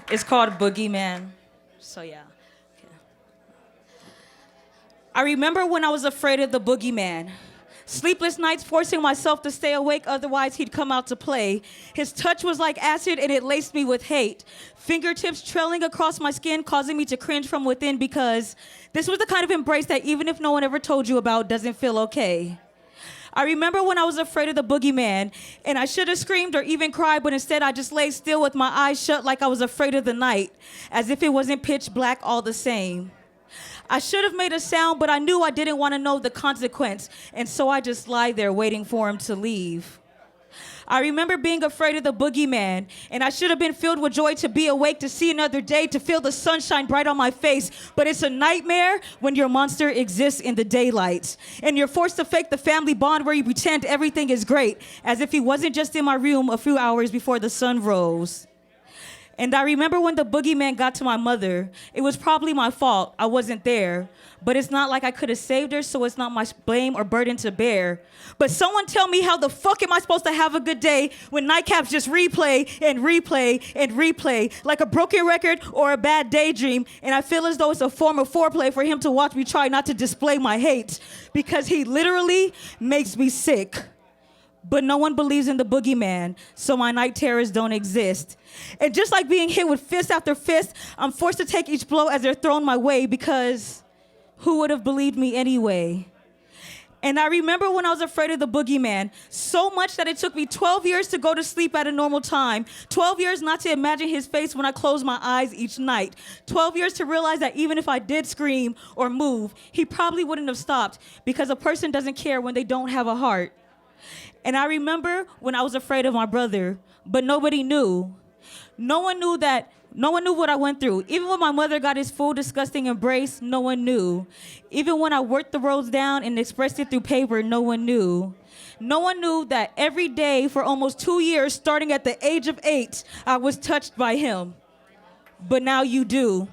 It's called Boogeyman. So yeah. Okay. I remember when I was afraid of the boogeyman. Sleepless nights forcing myself to stay awake, otherwise he'd come out to play. His touch was like acid and it laced me with hate. Fingertips trailing across my skin, causing me to cringe from within because this was the kind of embrace that even if no one ever told you about, doesn't feel okay. I remember when I was afraid of the boogeyman, and I should have screamed or even cried, but instead I just lay still with my eyes shut like I was afraid of the night, as if it wasn't pitch black all the same. I should have made a sound, but I knew I didn't want to know the consequence, and so I just lie there waiting for him to leave. I remember being afraid of the boogeyman, and I should have been filled with joy to be awake, to see another day, to feel the sunshine bright on my face. But it's a nightmare when your monster exists in the daylight, and you're forced to fake the family bond where you pretend everything is great, as if he wasn't just in my room a few hours before the sun rose. And I remember when the boogeyman got to my mother, it was probably my fault. I wasn't there. But it's not like I could have saved her, so it's not my blame or burden to bear. But someone tell me, how the fuck am I supposed to have a good day when nightcaps just replay and replay and replay like a broken record or a bad daydream, and I feel as though it's a form of foreplay for him to watch me try not to display my hate, because he literally makes me sick. But no one believes in the boogeyman, so my night terrors don't exist. And just like being hit with fist after fist, I'm forced to take each blow as they're thrown my way, because who would have believed me anyway? And I remember when I was afraid of the boogeyman, so much that it took me 12 years to go to sleep at a normal time, 12 years not to imagine his face when I closed my eyes each night, 12 years to realize that even if I did scream or move, he probably wouldn't have stopped, because a person doesn't care when they don't have a heart. And I remember when I was afraid of my brother, but nobody knew. No one knew what I went through. Even when my mother got his full disgusting embrace, no one knew. Even when I worked the roads down and expressed it through paper, no one knew. No one knew that every day for almost 2 years, starting at the age of 8, I was touched by him. But now you do.